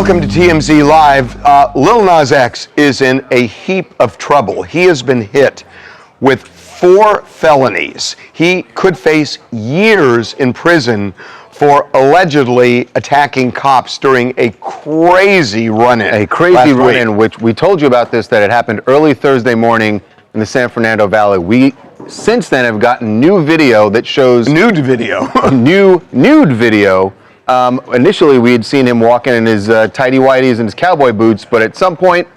Welcome to TMZ Live. Lil Nas X is in a heap of trouble. He has been hit with 4 felonies. He could face years in prison for allegedly attacking cops during a crazy run-in. A crazy run-in, which we told you about this, that it happened early Thursday morning in the San Fernando Valley. We, since then, have gotten new video that shows... Nude video. A new nude video. Initially, we had seen him walking in his tighty-whities and his cowboy boots, but at some point,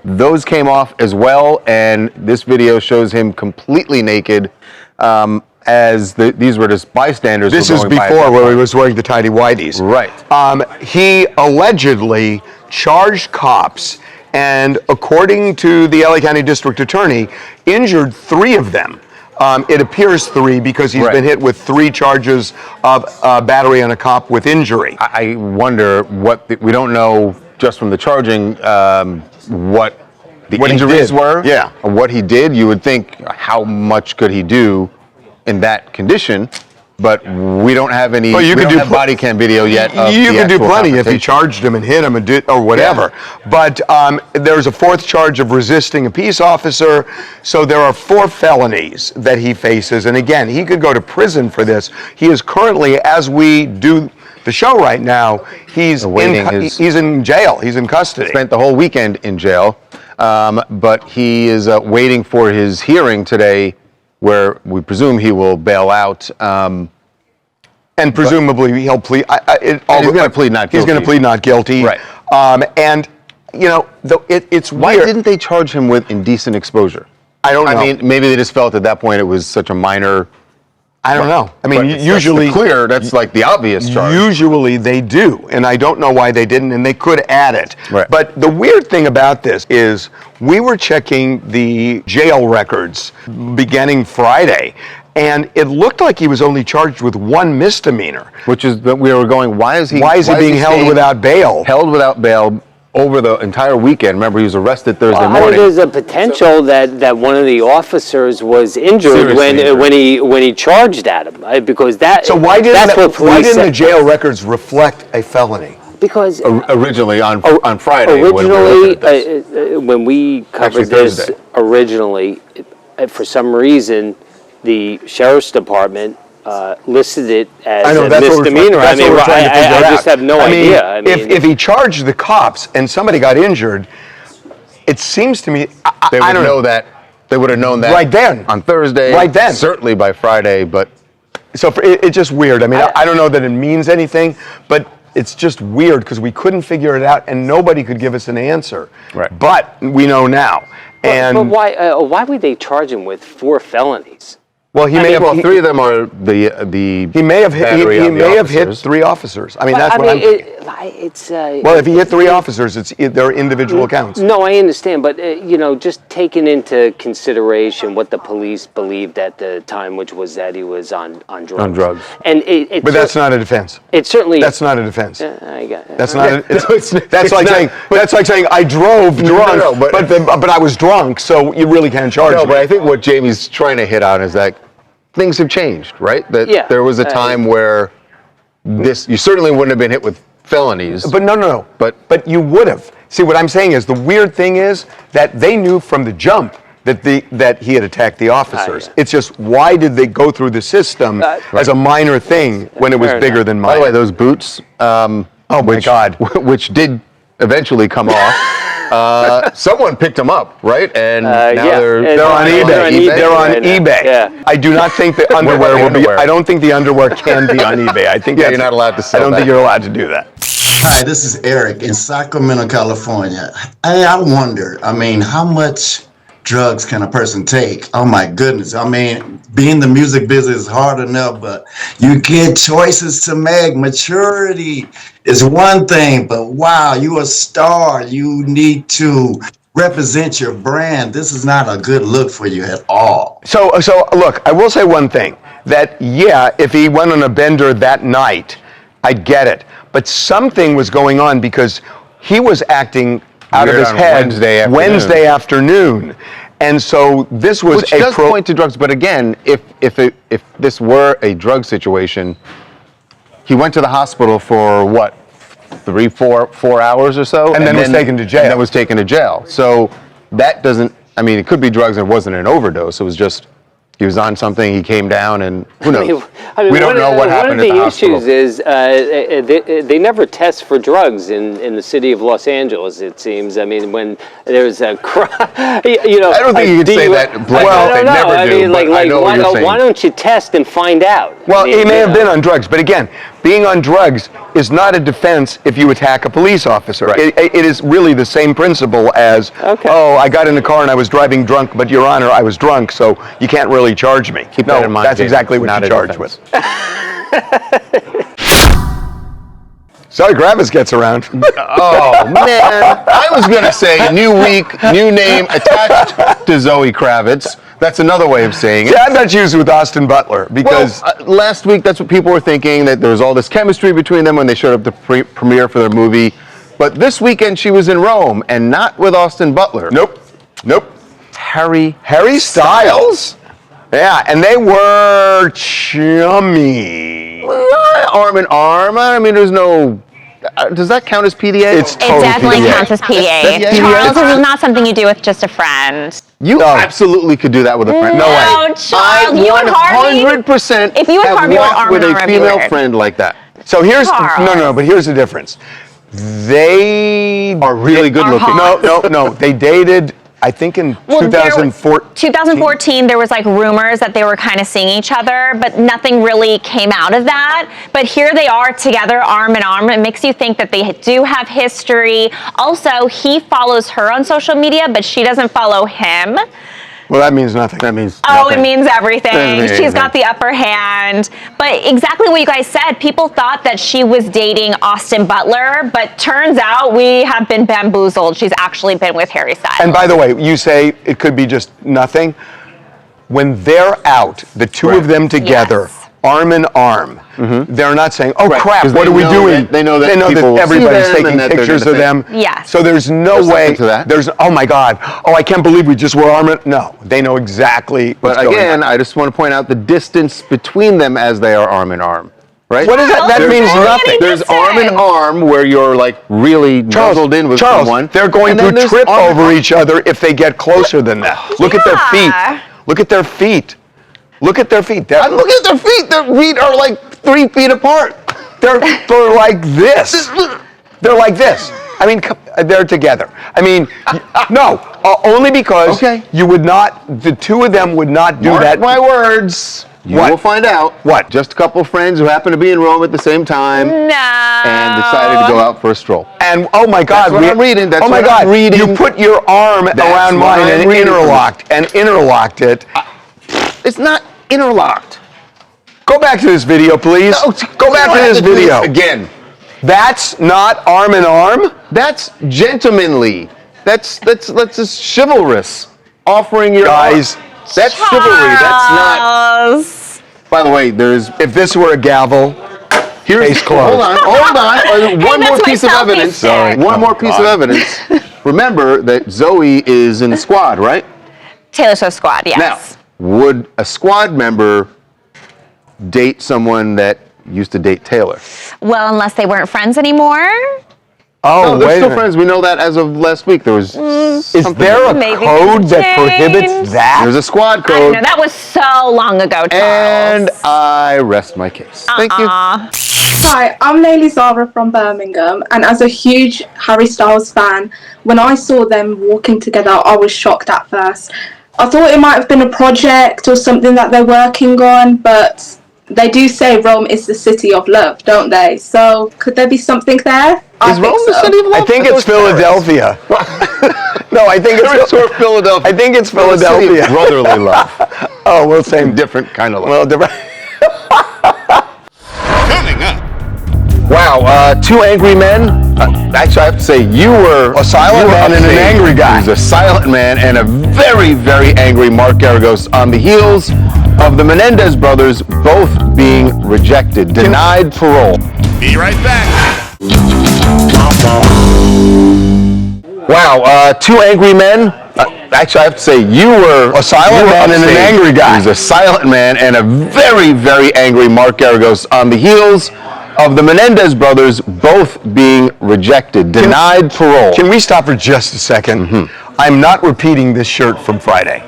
those came off as well, and this video shows him completely naked, as these were just bystanders. This is before where he was wearing the tighty-whities. Right. He allegedly charged cops and, according to the LA County District Attorney, injured 3 of them. It appears 3 because he's been hit with 3 charges of battery on a cop with injury. I wonder we don't know just from the charging what the injuries were. Yeah. Or what he did. You would think, how much could he do in that condition? But we don't have any. Well, you we could don't do have body cam video yet. You could do plenty if he charged him and hit him and or whatever. Yeah. But there's a 4th charge of resisting a peace officer. So there are 4 felonies that he faces. And again, he could go to prison for this. He is currently, as we do the show right now, he's in jail. He's in custody. Spent the whole weekend in jail. But he is waiting for his hearing today, where we presume he will bail out. And presumably he'll plead. He's going to plead not guilty. He's going to plead not guilty. Right. And, you know, it's Why weird. didn't they charge him with indecent exposure? I don't know. I mean, maybe they just felt at that point it was such a minor... I don't know. I mean, usually... That's like the obvious charge. Usually they do, and I don't know why they didn't, and they could add it. Right. But the weird thing about this is we were checking the jail records beginning Friday, and it looked like he was only charged with 1 misdemeanor. Which is that we were going, why is he being held without bail? Held without bail over the entire weekend. Remember, he was arrested Thursday morning. I think there's a potential that one of the officers was injured when he charged at him, because that. So why didn't the jail records reflect a felony? Because originally on Friday. When we covered this originally, for some reason, the sheriff's department listed it as a misdemeanor. I just have no idea. I mean, if he charged the cops and somebody got injured, it seems to me they would know that. They would have known that right then on Thursday. Right then, certainly by Friday. But so it's just weird. I mean, I don't know that it means anything, but it's just weird because we couldn't figure it out and nobody could give us an answer. Right. But we know now. But why would they charge him with 4 felonies? Well, 3 of them are the. He may have hit 3 officers. I mean, that's what I'm thinking. Well, if he hit 3 officers, they're individual accounts. No, I understand, but just taking into consideration what the police believed at the time, which was that he was on drugs. On drugs. And but that's not a defense. It certainly. That's not a defense. I got it. That's not. That's like saying I drove drunk, but I was drunk, so you really can't charge me. But I think what Jamie's trying to hit on is that things have changed, right? That there was a time where you certainly wouldn't have been hit with felonies. But no. But you would have. See, what I'm saying is the weird thing is that they knew from the jump that he had attacked the officers. Yeah. It's just, why did they go through the system as a minor thing when it was bigger than minor? By the way, those boots, oh my God, which did eventually come off. Someone picked them up, right? And now they're on eBay. They're on eBay. Yeah. I do not think the underwear will be. I don't think the underwear can be on eBay. I think you're not allowed to sell. I don't think you're allowed to do that. Hi, this is Eric in Sacramento, California. I wonder, how much drugs can a person take? Oh my goodness. Being the music business is hard enough, but you get choices to make. Maturity is one thing, but wow, you're a star. You need to represent your brand. This is not a good look for you at all. So look, I will say one thing, that if he went on a bender that night, I get it. But something was going on because he was acting out of his head Wednesday afternoon. And so this was which does point to drugs, but again, if this were a drug situation, he went to the hospital for what, 4 hours or so. And then was taken to jail. And then was taken to jail. So that doesn't, I mean, it could be drugs and it wasn't an overdose. It was just, he was on something, he came down, and who knows? We don't know what happened at the hospital. One of the issues is they never test for drugs in the city of Los Angeles, it seems. I mean, when there's a crime, you know. I don't think you could say that. Well, they never do, but I know what you're saying. Why don't you test and find out? Well, he may have been on drugs, but again, being on drugs is not a defense if you attack a police officer. Right. It is really the same principle as, oh, I got in the car and I was driving drunk, but Your Honor, I was drunk, so you can't really charge me. Keep that in mind. That's exactly what Not you're charged defense. with. Sorry, Kravitz gets around. Oh, man. I was going to say new week, new name attached to Zoe Kravitz. That's another way of saying it. Yeah, I thought she was with Austin Butler because last week that's what people were thinking, that there was all this chemistry between them when they showed up to premiere for their movie. But this weekend she was in Rome and not with Austin Butler. Nope. Harry Styles. Yeah, and they were chummy. Arm in arm. I mean, there's no. Does that count as PDA? It definitely counts as PDA. PDA? Charles, this is not something you do with just a friend. You absolutely could do that with a friend. No way. Charles, you and Harvey. 100%. If you and Harvey were arm with in a arm, female friend like that. So here's Charles. no, but here's the difference. They are really good looking. No. They dated, I think, in 2014. 2014, there was like rumors that they were kind of seeing each other, but nothing really came out of that. But here they are together, arm in arm. It makes you think that they do have history. Also, he follows her on social media, but she doesn't follow him. Well, that means nothing. That means nothing. It means everything. She's She's got the upper hand. But exactly what you guys said, people thought that she was dating Austin Butler, but turns out we have been bamboozled. She's actually been with Harry Styles. And by the way, you say it could be just nothing. When they're out, the two of them together, arm in arm, they're not saying, oh crap, what are we doing? They know that everybody's taking pictures of them. Yes. So there's no way, to that. oh my God, oh I can't believe we just were arm in. No, they know exactly what's But going again, on. I just want to point out the distance between them as they are arm in arm. Right? What is that? That means nothing. There's arm in arm where you're like really nuzzled in with someone. They're going to trip over each other if they get closer than that. Look at their feet. Look at their feet. Look at their feet. I'm looking at their feet. Their feet are like 3 feet apart. They're like this. They're like this. I mean, they're together. I mean, no, only because you would not, the two of them would not do that. Mark my words. You will find out. What? Just a couple friends who happen to be in Rome at the same time. No. And decided to go out for a stroll. And oh my God, That's what I'm reading. That's oh my what God, I'm reading. you put your arm around mine and interlocked it. It's not interlocked. Go back to this video, please. No, go back to this video again. That's not arm in arm. That's gentlemanly. That's just chivalrous. Offering your guys. That's chivalry. That's not. By the way, if this were a gavel, case closed. Hold on. One more piece of evidence. Sorry. One more piece of evidence. Remember that Zoe is in the squad, right? Taylor Swift squad, yes. Now, would a squad member date someone that used to date Taylor? Well, unless they weren't friends anymore. Oh, no, they're still friends. We know that as of last week. There was. Is there a code that prohibits that? There's a squad code. I don't know. That was so long ago, Charles. And I rest my case. Thank you. Hi, I'm Lily Zara from Birmingham, and as a huge Harry Styles fan, when I saw them walking together, I was shocked at first. I thought it might have been a project or something that they're working on, but they do say Rome is the city of love, don't they? So could there be something there? Is Rome the city of love? I think it's Philadelphia. No, I think it's Philadelphia. I think it's Philadelphia. Brotherly love. Oh, well, same. Different kind of love. Well, different. Coming up. Wow, two angry men. Actually, I have to say, you were a silent man and an angry guy. He was a silent man and a very, very angry Mark Garagos on the heels of the Menendez brothers both being rejected, denied parole. Be right back. Wow, two angry men. Actually, I have to say, you were a silent man and an angry guy. He was a silent man and a very, very angry Mark Garagos on the heels of the Menendez brothers both being rejected, denied parole. Can we stop for just a second? I'm not repeating this shirt from Friday.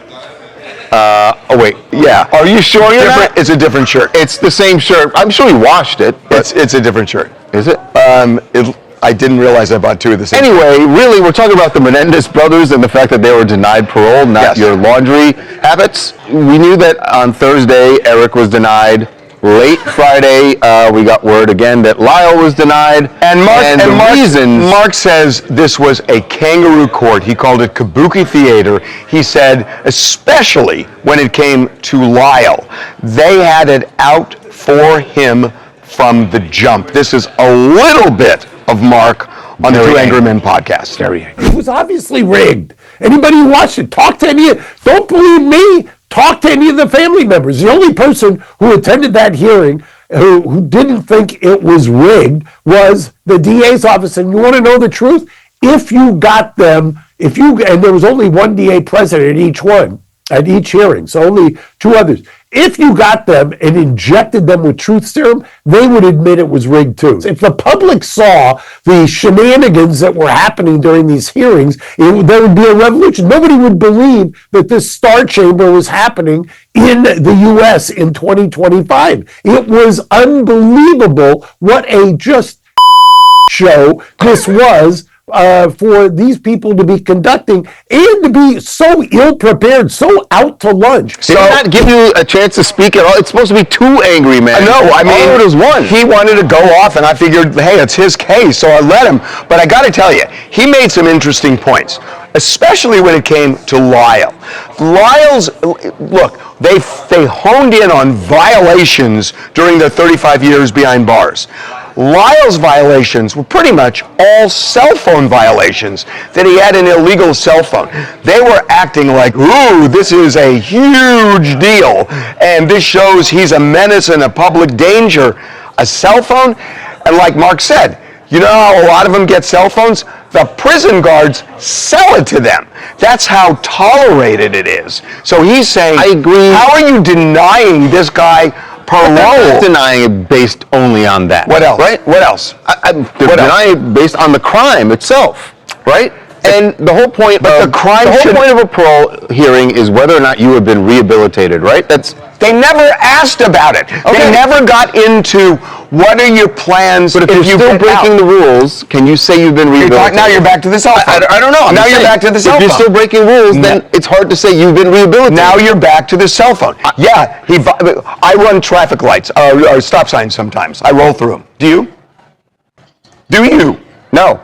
Oh wait, yeah. Are you sure you're not? It's a different shirt. It's the same shirt. I'm sure he washed it. But It's a different shirt. is it? I didn't realize I bought two of the same. Anyway, really, we're talking about the Menendez brothers and the fact that they were denied parole, not Yes. your laundry habits. We knew that on Thursday, Eric was denied. Late Friday, we got word again that Lyle was denied. Mark says this was a kangaroo court. He called it kabuki theater. He said, especially when it came to Lyle, they had it out for him from the jump. This is a little bit of Mark on the Two Angry Men podcast. It was obviously rigged. Anybody who watched it, talk to any of, don't believe me, talk to any of the family members. The only person who attended that hearing who didn't think it was rigged was the DA's office. And you want to know the truth? If you got them, and there was only one DA present at each hearing, so only two others. If you got them and injected them with truth serum, they would admit it was rigged too. If the public saw the shenanigans that were happening during these hearings, there would be a revolution. Nobody would believe that this Star Chamber was happening in the U.S. in 2025. It was unbelievable what a just show this was. For these people to be conducting and to be so ill-prepared, so out to lunch. Did he not give you a chance to speak at all? It's supposed to be two angry men. No, I mean, all it was one. He wanted to go off, and I figured, hey, it's his case, so I let him. But I got to tell you, he made some interesting points, especially when it came to Lyle. Look, they honed in on violations during their 35 years behind bars. Lyle's violations were pretty much all cell phone violations, that he had an illegal cell phone. They were acting like, ooh, this is a huge deal, and this shows he's a menace and a public danger. A cell phone? And like Mark said, you know how a lot of them get cell phones? The prison guards sell it to them. That's how tolerated it is. So he's saying, I agree. How are you denying this guy parole? They're not denying it based only on that. What else? Right? What else? They're denying it based on the crime itself, right? And the whole point of a parole hearing is whether or not you have been rehabilitated, right? They never asked about it. Okay. They never got into what are your plans. But if you're still breaking the rules, can you say you've been rehabilitated? Now you're back to the cell phone. I don't know. Now you're back to the cell phone. If you're still breaking rules, then it's hard to say you've been rehabilitated. Now you're back to the cell phone. I run traffic lights or stop signs sometimes. I roll through them. Do you? Do you? No.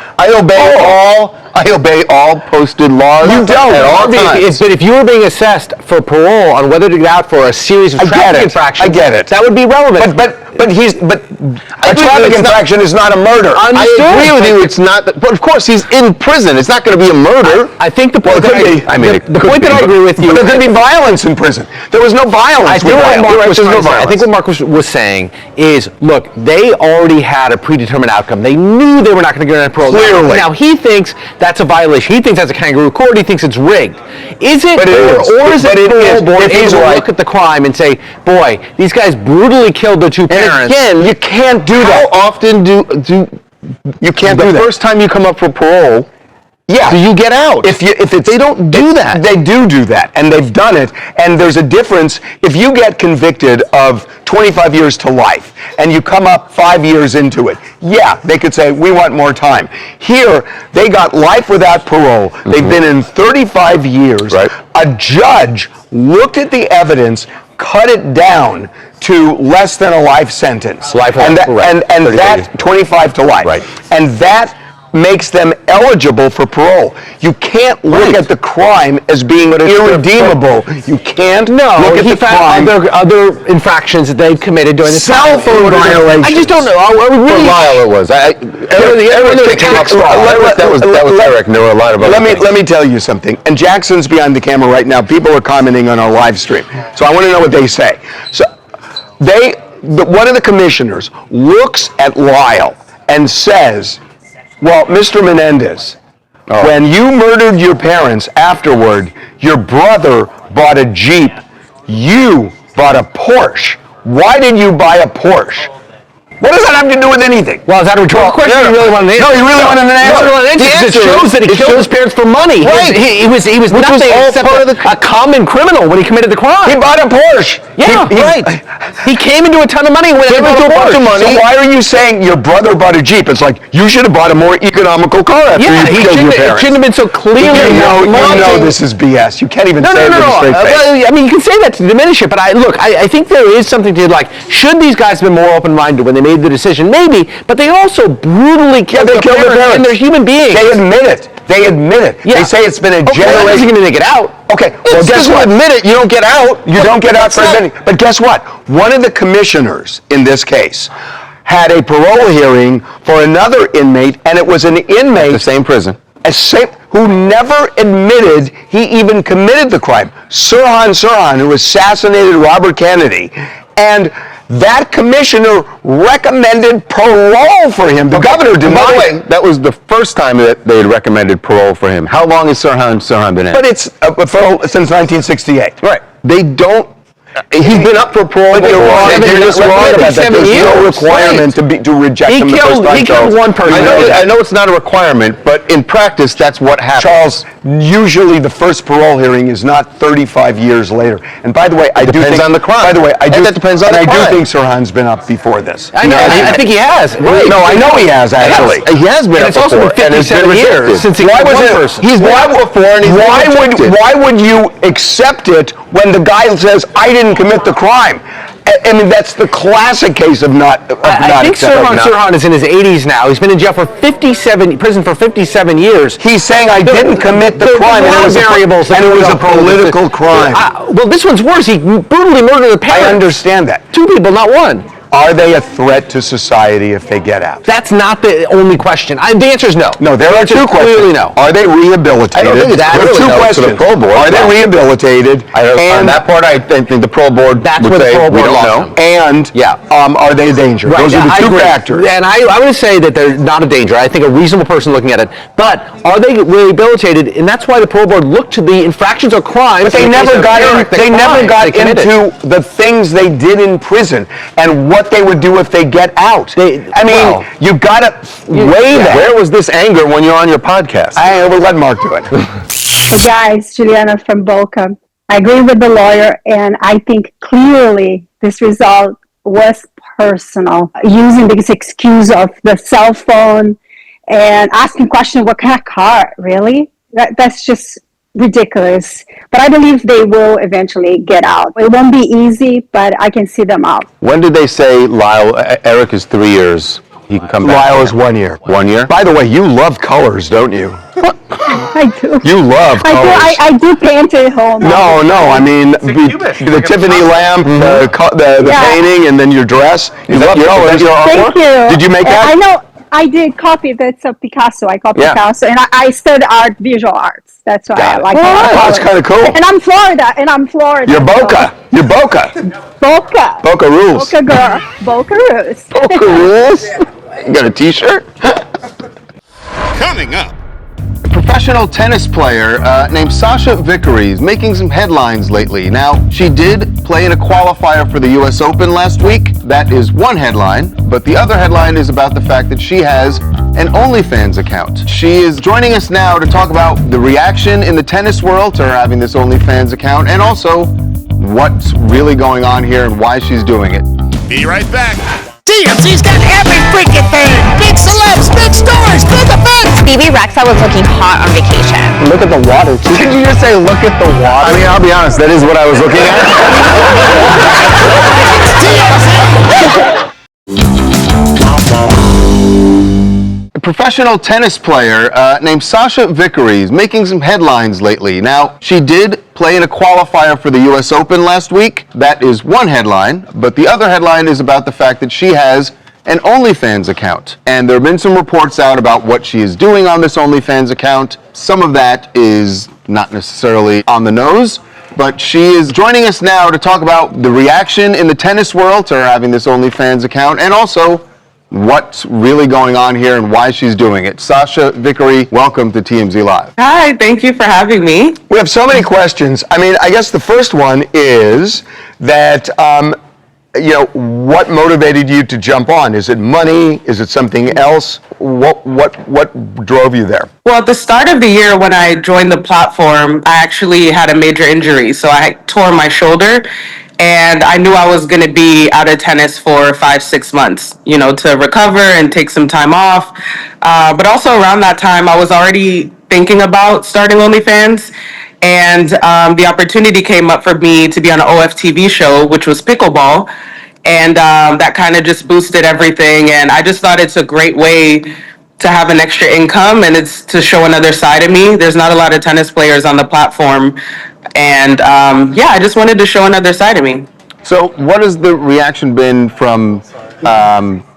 I obey all posted laws. You don't. At all times. But if you were being assessed for parole on whether to get out for a series of traffic infractions, I get it. That would be relevant. But a traffic infraction is not a murder. I agree with you. It's not. But of course, he's in prison. It's not going to be a murder. I think the point that I agree with you. But there could be violence in prison. There was no violence. I think what Mark was saying is, look, they already had a predetermined outcome. They knew they were not going to get on parole. Clearly. Now he thinks that's a violation. He thinks that's a kangaroo court. He thinks it's rigged. Is it? Or is it parole board able to look at the crime and say, boy, these guys brutally killed their two parents? And again, you can't do that. How often do you can't do that? The first time you come up for parole, do you get out? They don't do that. They do that, and they've done it. And there's a difference. If you get convicted of 25 years to life, and you come up 5 years into it, they could say, we want more time. Here, they got life without parole. Mm-hmm. They've been in 35 years. Right. A judge looked at the evidence, cut it down to less than a life sentence. And that 25 to life. Right. And that makes them eligible for parole. You can't look at the crime as being irredeemable. You can't look at the crime. Other infractions that they've committed during the cell phone violations. I just don't know. For Lyle, it was. That was Eric. There were a lot of other things. Let me tell you something. And Jackson's behind the camera right now. People are commenting on our live stream. So I want to know what they say. So one of the commissioners looks at Lyle and says, well, Mr. Menendez, when you murdered your parents afterward, your brother bought a Jeep. You bought a Porsche. Why did you buy a Porsche? What does that have to do with anything? Well, is that a rhetorical question? Yeah. You really wanted an answer? No, he really wanted an answer. It shows that he killed his parents for money. Right. He was nothing except a common criminal when he committed the crime. He bought a Porsche. Yeah, right. He came into a ton of money when he bought a bunch of money. So why are you saying your brother bought a Jeep? It's like, you should have bought a more economical car after you killed your parents. It shouldn't have been so clearly. You know this is BS. You can't even say it with a straight face. I mean, you can say that to diminish it, but I think there is something to like. Should these guys have been more open-minded when they made the decision? Maybe, but they also brutally killed their parents, and they're human beings. They admit it. Yeah. They say it's been a generation. Isn't going to get out. Okay, well, guess what? Admit it, you don't get out. You don't get out for admitting. But guess what? One of the commissioners in this case had a parole hearing for another inmate, and it was an inmate. The same prison. Who never admitted he even committed the crime. Sirhan, who assassinated Robert Kennedy. And that commissioner recommended parole for him. The governor denied it. By the way, that was the first time that they had recommended parole for him. How long has Sirhan been in? But it's since 1968. Right. They don't. He's been up for parole. But you're wrong. You're just wrong about that. There's no requirement to reject him the first time. He killed one person. I know it's not a requirement, but in practice, that's what happens. Charles, usually the first parole hearing is not 35 years later. And by the way, I do think... Depends on the crime. By the way, that depends on the crime. I do think Sirhan's been up before this. I know. I think he has. Right. No, I know he has, actually. He has been up before. And it's also been 57 years since he killed one person. He's been up before and he's been rejected. Why would you accept it when the guy says, I didn't commit the crime? I mean, that's the classic case of not I think Sirhan is in his 80s now. He's been in jail for prison for 57 years. He's saying I didn't commit the crime, and it was a political crime. Well, this one's worse. He brutally murdered the parents. I understand that. 2 people, not one. Are they a threat to society if they get out? That's not the only question. The answer is no. No, there are 2 questions. Clearly no. Are they rehabilitated? I don't think it's there are 2 questions. Are they rehabilitated? On that part, I think the parole board That's would where the say parole board we don't lost know. And are they a danger? Right. Those are the 2 factors. And I would say that they're not a danger. I think a reasonable person looking at it. But are they rehabilitated? And that's why the parole board looked to the infractions or crimes. But they never got into the things they did in prison and what they would do if they get out. You gotta weigh that. Where was this anger when you're on your podcast? I will let Mark do it. So guys, Juliana from Boca. I agree with the lawyer, and I think clearly this result was personal. Using this excuse of the cell phone and asking question, what kind of car, really? That's just ridiculous. But I believe they will eventually get out. It won't be easy, but I can see them out. When did they say Eric is 3 years? He can come back. Lyle is 1 year. 1 year? By the way, you love colors, don't you? I do. You love colors. I do paint at home. No, I mean, the Tiffany lamp, the painting, and then your dress. You love colors. Thank you. Did you make that? I know. I did copy. That's a Picasso. I copied Picasso, and I studied visual arts. That's why I like it. That's kind of cool. And I'm Florida. You're Boca. You're Boca. Boca. Boca rules. Boca girl. Boca rules. Boca rules. You got a T-shirt? Coming up. A professional tennis player named Sachia Vickery is making some headlines lately. Now, she did play in a qualifier for the U.S. Open last week. That is one headline, but the other headline is about the fact that she has an OnlyFans account. She is joining us now to talk about the reaction in the tennis world to her having this OnlyFans account, and also what's really going on here and why she's doing it. Be right back. TMZ's got every freaking thing. Big celebs, big stories, big events. BB Rexa was looking hot on vacation. Look at the water, too. Did you just say look at the water? I mean, I'll be honest, that is what I was looking at. A professional tennis player named Sachia Vickery is making some headlines lately. Now, she did play in a qualifier for the U.S. Open last week. That is one headline, but the other headline is about the fact that she has an OnlyFans account. And there have been some reports out about what she is doing on this OnlyFans account. Some of that is not necessarily on the nose, but she is joining us now to talk about the reaction in the tennis world to her having this OnlyFans account, and also what's really going on here and why she's doing it. Sachia Vickery, welcome to TMZ Live. Hi, thank you for having me. We have so many questions. I mean, I guess the first one is that what motivated you to jump on? Is it money? Is it something else? What drove you there? Well, at the start of the year when I joined the platform, I actually had a major injury. So I tore my shoulder, and I knew I was going to be out of tennis for 5-6 months, to recover and take some time off. But also around that time, I was already thinking about starting OnlyFans. And the opportunity came up for me to be on an OFTV show, which was pickleball. And that kind of just boosted everything. And I just thought it's a great way to have an extra income, and it's to show another side of me. There's not a lot of tennis players on the platform. And I just wanted to show another side of me. So what has the reaction been from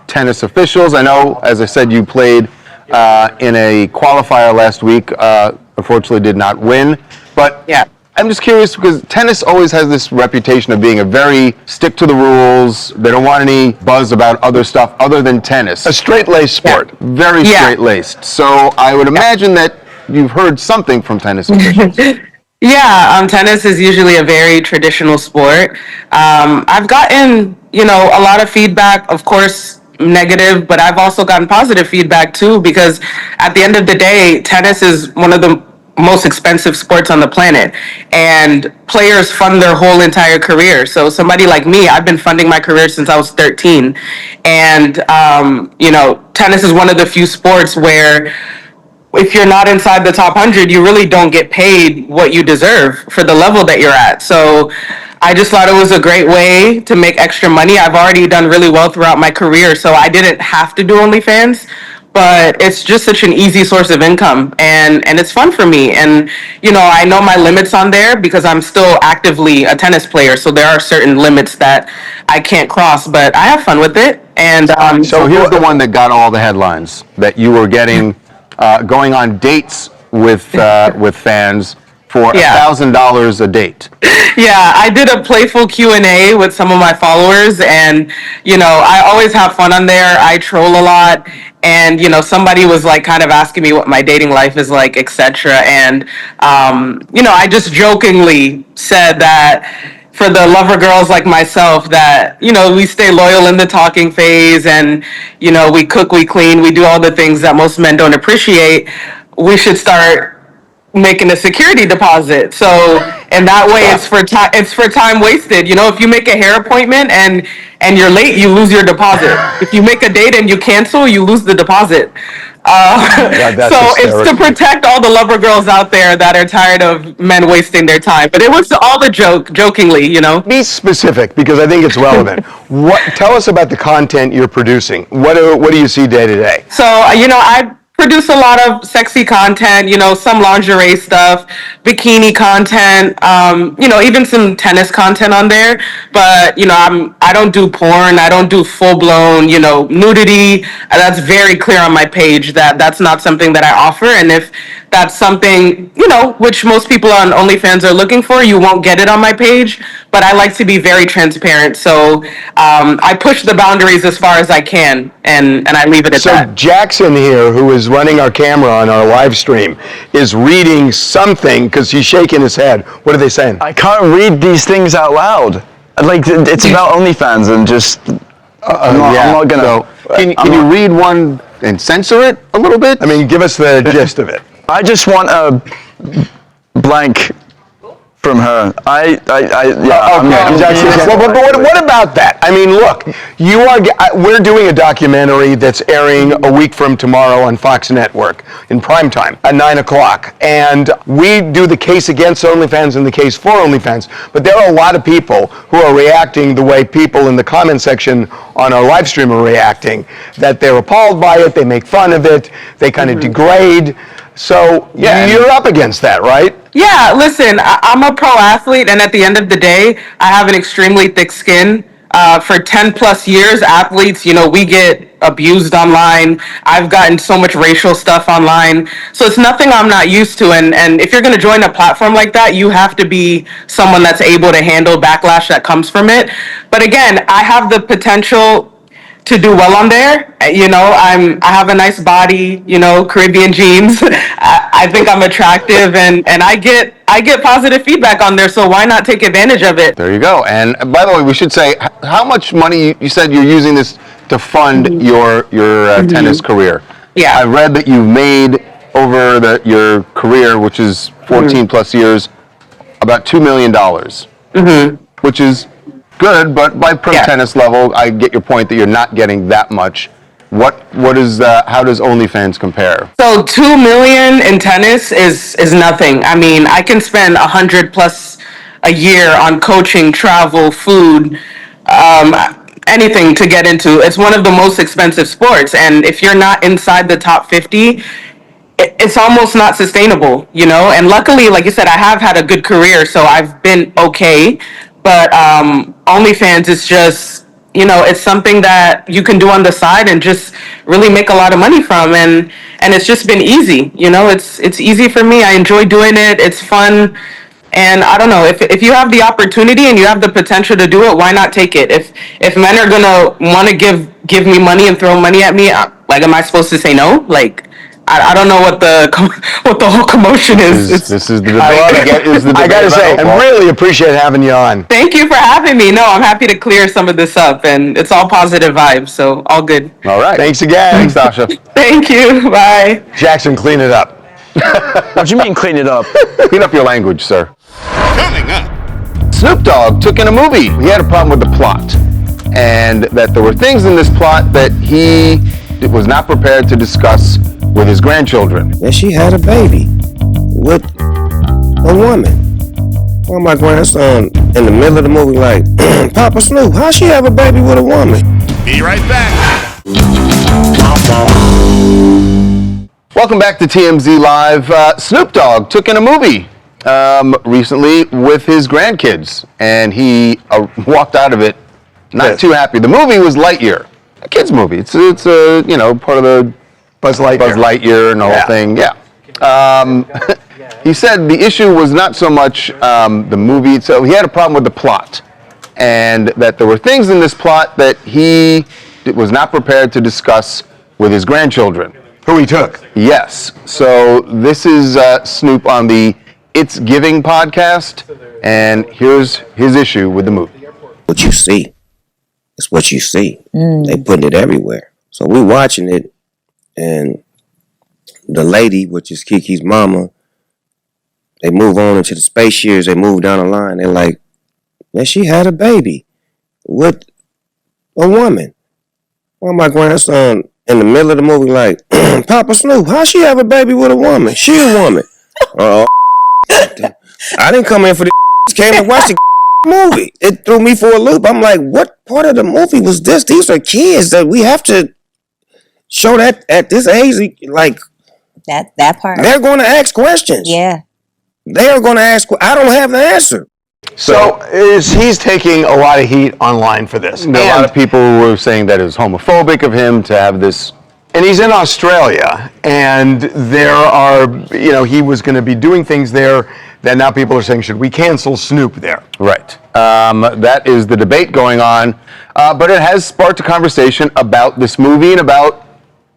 tennis officials? I know, as I said, you played in a qualifier last week. Unfortunately did not win. But yeah, I'm just curious because tennis always has this reputation of being a very stick to the rules. They don't want any buzz about other stuff other than tennis. A straight-laced sport. Very straight-laced. So I would imagine that you've heard something from tennis officials. Tennis is usually a very traditional sport. I've gotten, a lot of feedback, of course, negative, but I've also gotten positive feedback too, because at the end of the day, tennis is one of the most expensive sports on the planet, and players fund their whole entire career. So somebody like me, I've been funding my career since I was 13, and tennis is one of the few sports where if you're not inside the top 100, you really don't get paid what you deserve for the level that you're at. So I just thought it was a great way to make extra money. I've already done really well throughout my career, so I didn't have to do OnlyFans. But it's just such an easy source of income, and it's fun for me. And, I know my limits on there because I'm still actively a tennis player. So there are certain limits that I can't cross, but I have fun with it. And so here's the one that got all the headlines, that you were getting, going on dates with fans for $1,000 a date. Yeah, I did a playful Q&A with some of my followers, and, I always have fun on there. I troll a lot. And, somebody was like kind of asking me what my dating life is like, etc. And, I just jokingly said that for the lover girls like myself that, we stay loyal in the talking phase, and, we cook, we clean, we do all the things that most men don't appreciate. We should start making a security deposit. So, and that way it's for time wasted. If you make a hair appointment and you're late, you lose your deposit. If you make a date and you cancel, you lose the deposit. So it's to protect all the lover girls out there that are tired of men wasting their time. But it was all the jokingly, Be specific, because I think it's relevant. Tell us about the content you're producing. What do you see day to day? So, I produce a lot of sexy content, some lingerie stuff, bikini content, even some tennis content on there. But, I don't do porn. I don't do full blown, nudity. That's very clear on my page that that's not something that I offer. And if that's something, which most people on OnlyFans are looking for, you won't get it on my page. But I like to be very transparent. So I push the boundaries as far as I can, and I leave it at that. So Jackson here, who is running our camera on our live stream, is reading something because he's shaking his head. What are they saying? I can't read these things out loud. Like, it's about OnlyFans, and just I'm not gonna. Can you read one and censor it a little bit? I mean, give us the gist of it. I just want a blank from her. Okay. What about that? I mean, look, we're doing a documentary that's airing a week from tomorrow on Fox Network in primetime at 9 o'clock. And we do the case against OnlyFans and the case for OnlyFans. But there are a lot of people who are reacting the way people in the comment section on our live stream are reacting, that they're appalled by it, they make fun of it, they kind of degrade. So you're up against that, right? Yeah, listen, I'm a pro athlete, and at the end of the day, I have an extremely thick skin. For 10 plus years, athletes, we get abused online. I've gotten so much racial stuff online. So it's nothing I'm not used to. And if you're going to join a platform like that, you have to be someone that's able to handle backlash that comes from it. But again, I have the potential to do well on there. You know, I have a nice body, you know, Caribbean genes. I think I'm attractive, and I get positive feedback on there, so why not take advantage of it? There you go. And by the way, we should say how much money you said you're using this to fund your tennis career. Yeah. I read that you've made over your career, which is 14 plus years, about $2 million, which is good, but by pro tennis level, I get your point that you're not getting that much. What is how does OnlyFans compare? So $2 million in tennis is nothing. I mean, I can spend $100 plus a year on coaching, travel, food, anything to get into. It's one of the most expensive sports, and if you're not inside the top 50, it's almost not sustainable, you know? And luckily, like you said, I have had a good career, so I've been okay. But OnlyFans is just, you know, it's something that you can do on the side and just really make a lot of money from. And it's just been easy, you know? It's easy for me. I enjoy doing it. It's fun. And I don't know, if you have the opportunity and you have the potential to do it, why not take it? If men are gonna want to give me money and throw money at me, like, am I supposed to say no? Like, I don't know what the whole commotion is. This is the debate. I gotta say, I really appreciate having you on. Thank you for having me. No, I'm happy to clear some of this up, and it's all positive vibes, so all good. All right. Thanks again. Thanks, Sasha. Thank you. Bye. Jackson, clean it up. What do you mean clean it up? Clean up your language, sir. Coming up. Snoop Dogg took in a movie. He had a problem with the plot, and that there were things in this plot that he was not prepared to discuss with his grandchildren. And she had a baby with a woman. Well, my grandson in the middle of the movie like, Papa Snoop, how she have a baby with a woman? Be right back. Welcome back to TMZ Live. Snoop Dogg took in a movie recently with his grandkids, and he walked out of it not too happy. The movie was Lightyear, a kid's movie. It's you know, part of the Buzz Lightyear and the whole thing. Yeah. He said the issue was not so much the movie, so he had a problem with the plot, and that there were things in this plot that he was not prepared to discuss with his grandchildren. Who he took. Yes. So this is Snoop on the It's Giving podcast, and here's his issue with the movie. What you see is what you see. They putting it everywhere. So we watching it, and the lady, which is Kiki's mama, they move on into the space years. They move down the line. They're like, yeah, she had a baby with a woman. Well, my grandson in the middle of the movie like, Papa Snoop, how she have a baby with a woman? She a woman. I didn't come in for the came and watched the movie. It threw me for a loop. I'm like, what part of the movie was this? These are kids that we have to show that at this age, like that part. They're going to ask questions. Yeah. They are going to ask. I don't have the answer. So he's taking a lot of heat online for this. A lot of people were saying that it was homophobic of him to have this. And he's in Australia, and there are, you know, he was going to be doing things there that now people are saying, should we cancel Snoop there? Right. That is the debate going on. But it has sparked a conversation about this movie and about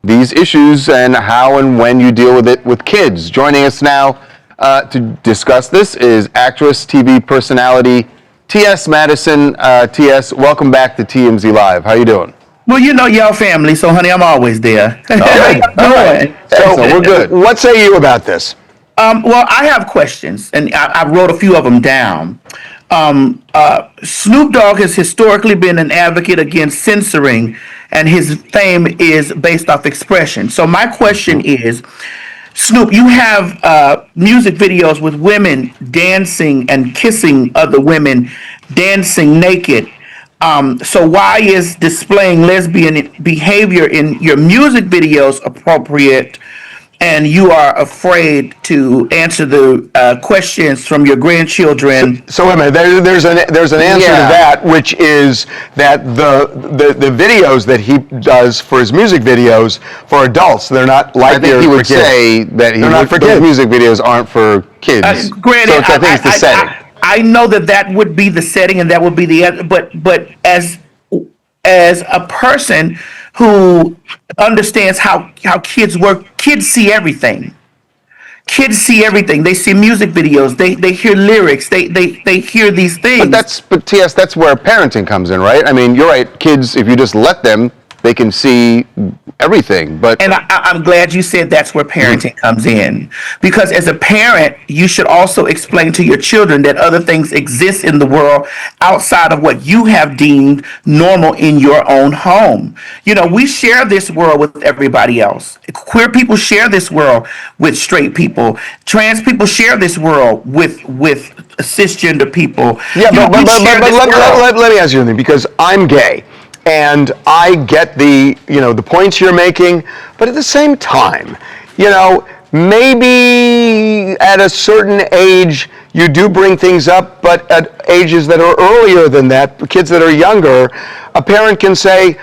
these issues and how and when you deal with it with kids. Joining us now to discuss this is actress, TV personality, T.S. Madison. T.S., welcome back to TMZ Live. How you doing? Well, you know y'all family, so honey, I'm always there. All right. So we're good. What say you about this? Well, I have questions, and I wrote a few of them down. Snoop Dogg has historically been an advocate against censoring, and his fame is based off expression. So my question is, Snoop, you have music videos with women dancing and kissing other women, dancing naked. So why is displaying lesbian behavior in your music videos appropriate, and you are afraid to answer the questions from your grandchildren? So wait a minute, there's an answer to that, which is that the videos that he does for his music videos for adults, they're not like. I think he would say that those music videos aren't for kids. Granted, so I think it's the setting. I know that would be the setting, and that would be the but as as a person who understands how kids work, kids see everything. Kids see everything. They see music videos. They hear lyrics. They hear these things. But TS, that's where parenting comes in, right? I mean, you're right. Kids, if you just let them, they can see everything. But I'm glad you said that's where parenting comes in, because as a parent, you should also explain to your children that other things exist in the world outside of what you have deemed normal in your own home. You know, we share this world with everybody else. Queer people share this world with straight people. Trans people share this world with cisgender people. Yeah, but let me ask you something, because I'm gay. And I get the points you're making, but at the same time, maybe at a certain age you do bring things up, but at ages that are earlier than that, kids that are younger, a parent can say,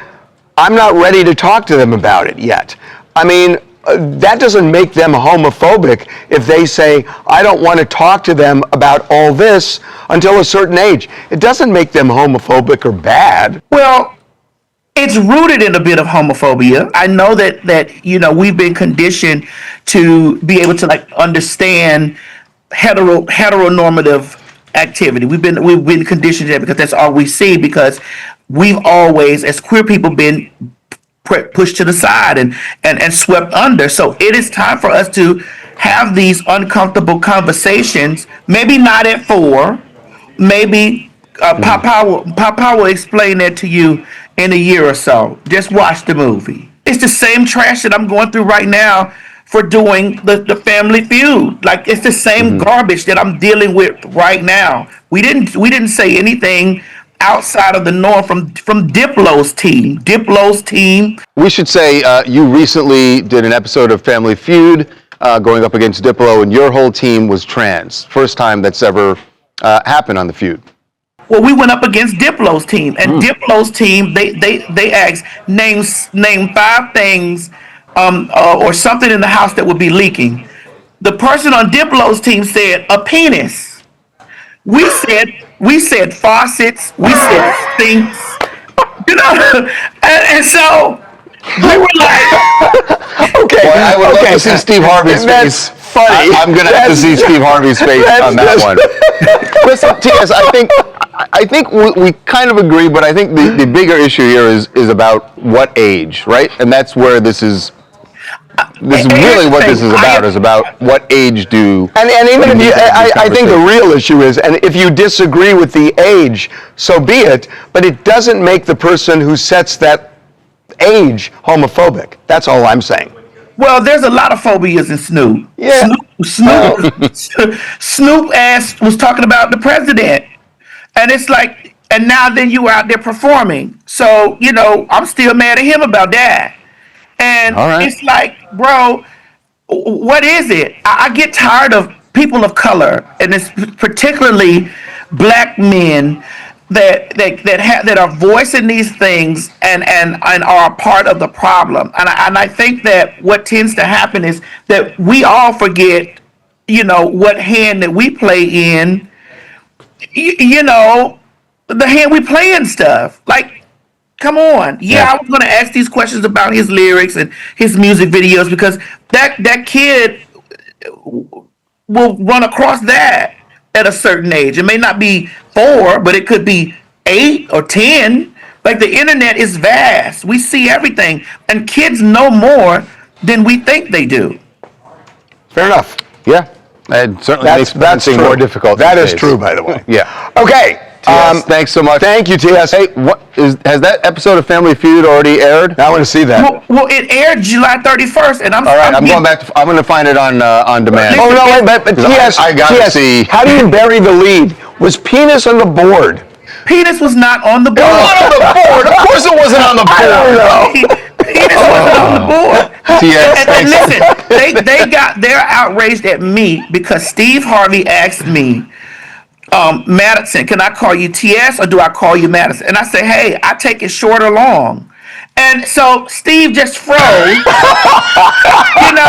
I'm not ready to talk to them about it yet. I mean, that doesn't make them homophobic if they say, I don't want to talk to them about all this until a certain age. It doesn't make them homophobic or bad. Well, it's rooted in a bit of homophobia. I know that we've been conditioned to be able to understand heteronormative activity. We've been conditioned to that because that's all we see, because we've always, as queer people, been pushed to the side and swept under. So it is time for us to have these uncomfortable conversations. Maybe not at 4. Maybe Papa will explain that to you in a year or so. Just watch the movie. It's the same trash that I'm going through right now for doing the Family Feud. Like, it's the same garbage that I'm dealing with right now. We didn't say anything outside of the norm from Diplo's team. Diplo's team. We should say you recently did an episode of Family Feud going up against Diplo, and your whole team was trans. First time that's ever happened on the Feud. Well, we went up against Diplo's team, and Diplo's team, they asked, name 5 things or something in the house that would be leaking. The person on Diplo's team said a penis. We said faucets. We said sinks. And so we were like, okay. Boy, I would love to see Steve Harvey's face. Funny. I'm gonna have to see Steve Harvey's face on that one. Listen, T.S., I think we kind of agree, but I think the bigger issue here is about what age, right? And that's where this is really what this is about, is about what age do. And even if I think the real issue is, and if you disagree with the age, so be it, but it doesn't make the person who sets that age homophobic. That's all I'm saying. Well, there's a lot of phobias in Snoop. Yeah. Snoop ass was talking about the president. And it's like, and now then you out there performing. So, I'm still mad at him about that. And It's like, bro, what is it? I get tired of people of color, and it's particularly black men that are voicing these things and are a part of the problem. And I think that what tends to happen is that we all forget, what hand that we play in. The hand we play and stuff. Like, come on. Yeah, I was going to ask these questions about his lyrics and his music videos, because that kid will run across that at a certain age. It may not be 4, but it could be 8 or 10. Like, the internet is vast. We see everything, and kids know more than we think they do. Fair enough. Yeah. It certainly makes parenting more difficult. That is true, by the way. Yeah. Okay. TS, thanks so much. Thank you, TS. Hey, has that episode of Family Feud already aired? I want to see that. Well, it aired July 31st, and all right. I'm going back. I'm going to find it on demand. Oh no, wait, but TS, I got to see. How do you bury the lead? Was penis on the board? Penis was not on the board. It was on the board. Of course, it wasn't on the board. I don't know. Penis wasn't on the board. TS, and listen, they're outraged at me because Steve Harvey asked me, Madison, can I call you TS or do I call you Madison? And I say, hey, I take it short or long. And so Steve just froze. You know.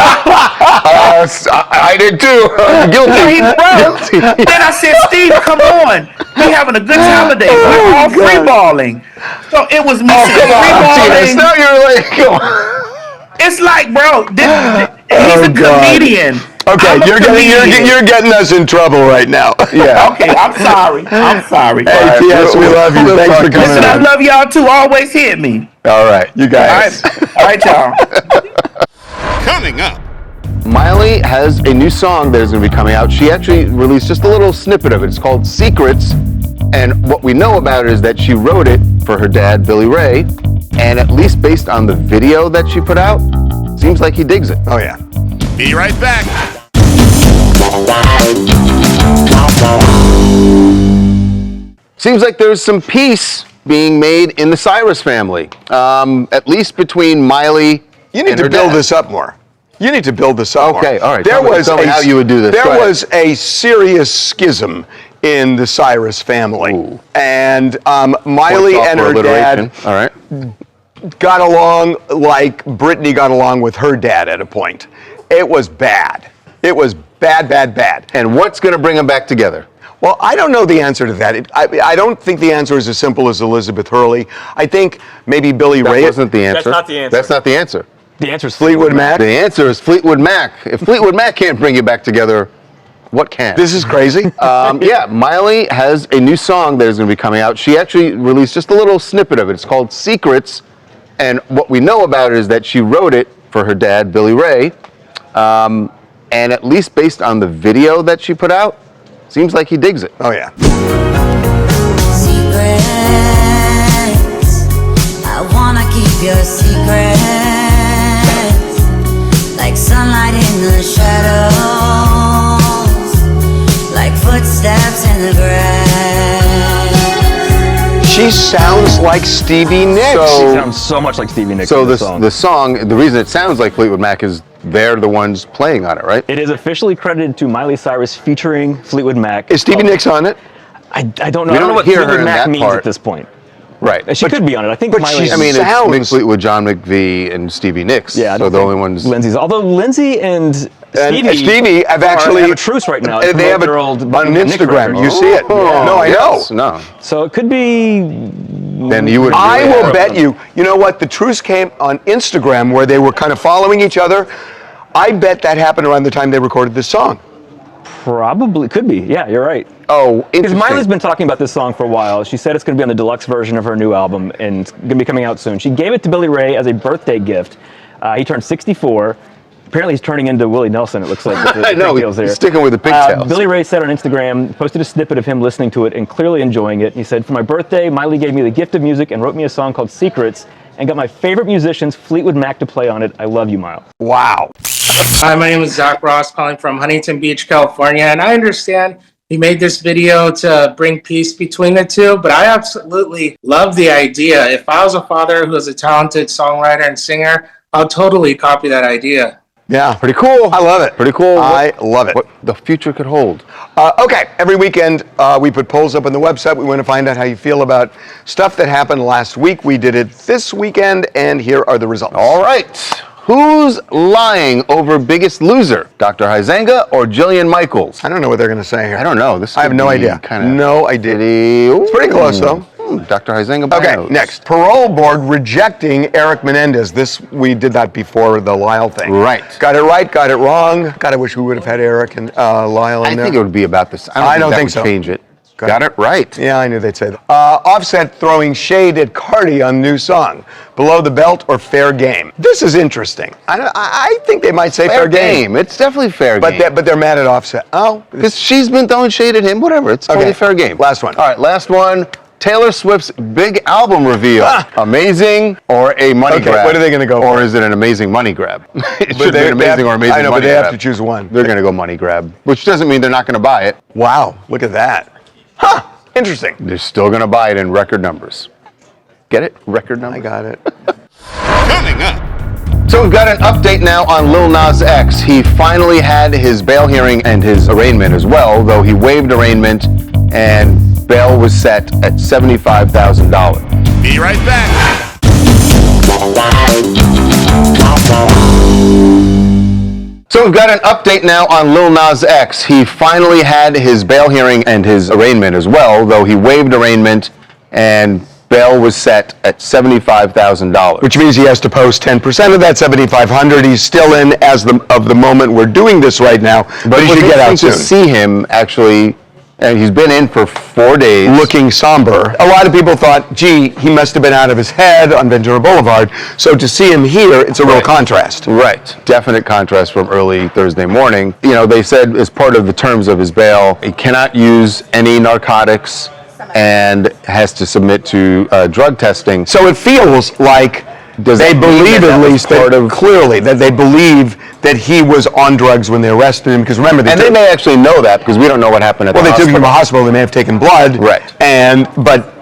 I did too. Guilty. He froze. Then I said, Steve, come on. We having a good time today. We're all free balling. So it was me free balling. Now you're like, come on. It's like, bro, he's a comedian. Okay, you're getting us in trouble right now. Yeah. Okay, I'm sorry. Hey, TS, we love you. Thanks for coming. Listen, I love y'all too. Always hit me. All right, you guys. All right, y'all. Coming up. Miley has a new song that is going to be coming out. She actually released just a little snippet of it. It's called Secrets. And what we know about it is that she wrote it for her dad, Billy Ray. And at least based on the video that she put out, seems like he digs it. Oh, yeah. Be right back. Seems like there's some peace being made in the Cyrus family, at least between Miley You need and to her build dad. this up more. You need to build this up more. Okay, all right. There Tell me how you would do this. There Go ahead. was a serious schism in the Cyrus family. Ooh. And Miley Points off and for her alliteration. dad All right. got along like Britney got along with her dad at a point. It was bad. It was bad. And what's going to bring them back together? Well, I don't know the answer to that. I don't think the answer is as simple as Elizabeth Hurley. I think maybe Billy Ray. That wasn't the answer. That's not the answer. That's not the answer. The answer is Fleetwood Mac. The answer is Fleetwood Mac. If Fleetwood Mac can't bring you back together, what can? This is crazy. Yeah, Miley has a new song that is going to be coming out. She actually released just a little snippet of it. It's called Secrets. And what we know about it is that she wrote it for her dad, Billy Ray. And at least based on the video that she put out, seems like he digs it. Oh, yeah. Secrets, I wanna keep your secrets, like sunlight in the shadows, like footsteps in the grass. She sounds like Stevie Nicks. She sounds so much like Stevie Nicks. So in this song. the song, the reason it sounds like Fleetwood Mac is they're the ones playing on it, right? It is officially credited to Miley Cyrus featuring Fleetwood Mac. Is Stevie Nicks on it? I don't know. We I don't know don't what hear her Fleetwood in Mac that means part. at this point. Right. She could be on it. I think Miley. I mean, it's sounds- Mick Fleetwood, John McVie, and Stevie Nicks. Yeah, I so don't the think only ones. Lindsay's. Although Lindsay and Stevie have actually have a truce right now. They have it on Instagram. You see it? No, I know. No. So it could be. Then you would. I really will have- bet you. You know what? The truce came on Instagram where they were kind of following each other. I bet that happened around the time they recorded this song. Probably could be. Yeah, you're right. Oh, because Miley's been talking about this song for a while. She said it's going to be on the deluxe version of her new album and it's going to be coming out soon. She gave it to Billy Ray as a birthday gift. He turned 64. Apparently, he's turning into Willie Nelson. It looks like with the I know. pigtails there. He's sticking with the pigtails. Billy Ray said on Instagram, posted a snippet of him listening to it and clearly enjoying it. He said, "For my birthday, Miley gave me the gift of music and wrote me a song called Secrets and got my favorite musicians, Fleetwood Mac, to play on it. I love you, Miles." Wow. Hi, my name is Zach Ross, calling from Huntington Beach, California, and I understand he made this video to bring peace between the two, but I absolutely love the idea. If I was a father who was a talented songwriter and singer, I'll totally copy that idea. Yeah. Pretty cool. I love it. Pretty cool. I love it. What the future could hold. Okay, every weekend we put polls up on the website. We want to find out how you feel about stuff that happened last week. We did it this weekend, and here are the results. All right. Who's lying over Biggest Loser? Dr. Huizenga or Jillian Michaels? I don't know what they're going to say here. I don't know. I have no idea. No idea. It's pretty close, though. Dr. Huizenga. Okay, next. Parole board rejecting Eric Menendez. We did that before the Lyle thing. Right. Got it right, got it wrong. God, I wish we would have had Eric and Lyle in there. I think it would be about this. I don't think that would so. change it. Got it right. Yeah, I knew they'd say that. Offset throwing shade at Cardi on new song. Below the belt or fair game? This is interesting. I think they might say fair game. It's definitely fair game. But they're mad at Offset. Oh. Because she's been throwing shade at him. Whatever. It's totally fair game. Last one. All right, last one. Taylor Swift's big album reveal. Amazing or a money grab? What are they going to go for? Or is it an amazing money grab? It should be an amazing or amazing money grab. I know, but they have to choose one. They're going to go money grab, which doesn't mean they're not going to buy it. Wow, look at that. Huh, interesting. They're still going to buy it in record numbers. Get it? Record numbers? I got it. Coming up. So we've got an update now on Lil Nas X. He finally had his bail hearing and his arraignment as well, though he waived arraignment and bail was set at $75,000. Be right back. So we've got an update now on Lil Nas X. He finally had his bail hearing and his arraignment as well, though he waived arraignment and bail was set at $75,000. Which means he has to post 10% of that $7,500. He's still in as of the moment we're doing this right now, but he should get out soon. To see him actually, and he's been in for 4 days. Looking somber. A lot of people thought, gee, he must have been out of his head on Ventura Boulevard. So to see him here, it's a real contrast. Right. Definite contrast from early Thursday morning. You know, they said as part of the terms of his bail, he cannot use any narcotics and has to submit to drug testing. So it feels like they believe, at least, clearly, that they believe that he was on drugs when they arrested him. Because remember, they may actually know that because we don't know what happened at the hospital. Well, they took him to the hospital. They may have taken blood. Right. But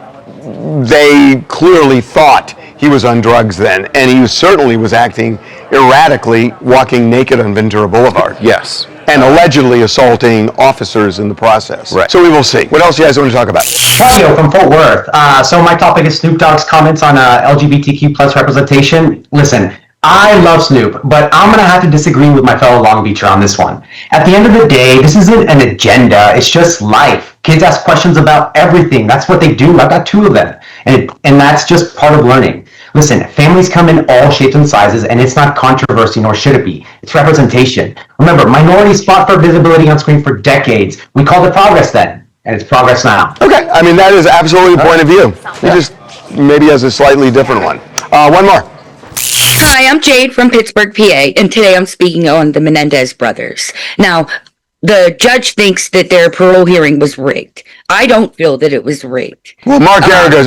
they clearly thought he was on drugs then, and he certainly was acting erratically, walking naked on Ventura Boulevard. Yes. And allegedly assaulting officers in the process. Right. So we will see. What else do you guys want to talk about? Claudio from Fort Worth. So my topic is Snoop Dogg's comments on LGBTQ plus representation. Listen, I love Snoop, but I'm going to have to disagree with my fellow Long Beacher on this one. At the end of the day, this isn't an agenda. It's just life. Kids ask questions about everything. That's what they do. I've got 2 of them. And that's just part of learning. Listen, families come in all shapes and sizes, and it's not controversy, nor should it be. It's representation. Remember, minorities fought for visibility on screen for decades. We called it progress then, and it's progress now. Okay, I mean, that is absolutely a point of view. He just maybe has a slightly different one. One more. Hi, I'm Jade from Pittsburgh, PA, and today I'm speaking on the Menendez brothers. Now, the judge thinks that their parole hearing was rigged. I don't feel that it was rigged. Well, Mark Garagos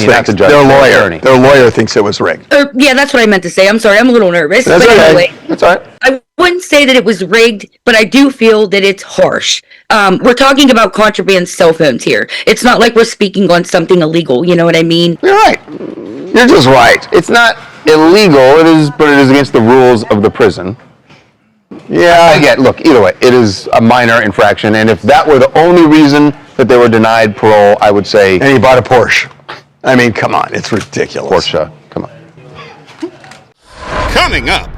thinks their lawyer. Their lawyer thinks it was rigged. Yeah, that's what I meant to say. I'm sorry, I'm a little nervous. That's but okay. Anyway, That's all right. I wouldn't say that it was rigged, but I do feel that it's harsh. We're talking about contraband cell phones here. It's not like we're speaking on something illegal. You know what I mean? You're right. You're just right. It's not illegal. It is, but it is against the rules of the prison. Yeah. I get. Look, either way, it is a minor infraction, and if that were the only reason that they were denied parole, I would say. And he bought a Porsche. I mean, come on, it's ridiculous. Porsche, come on. Coming up.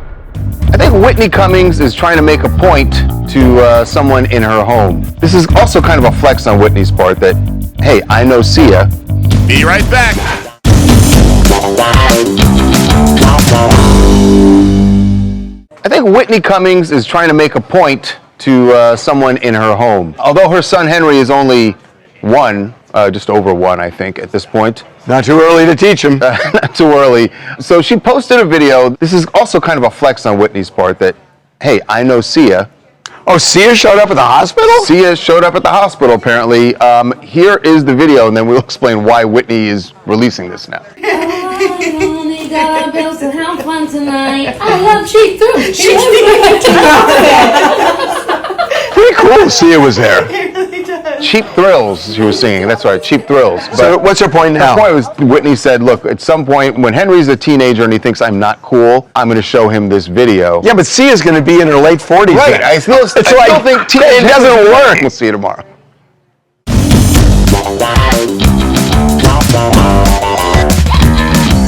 I think Whitney Cummings is trying to make a point to someone in her home. This is also kind of a flex on Whitney's part that, hey, I know Sia. Be right back. I think Whitney Cummings is trying to make a point to someone in her home. Although her son Henry is only 1, just over 1, I think, at this point. Not too early to teach him. Not too early. So she posted a video. This is also kind of a flex on Whitney's part that, hey, I know Sia. Oh, Sia showed up at the hospital? Sia showed up at the hospital, apparently. Here is the video, and then we'll explain why Whitney is releasing this now. I love Cheap Thrills. Pretty cool Sia was there. Cheap Thrills, she was singing. That's right, Cheap Thrills. But so what's her point now? Her point was Whitney said, look, at some point when Henry's a teenager and he thinks I'm not cool, I'm going to show him this video. Yeah, but Sia's going to be in her late 40s. Right. Then. I still think it doesn't work. We'll see you tomorrow.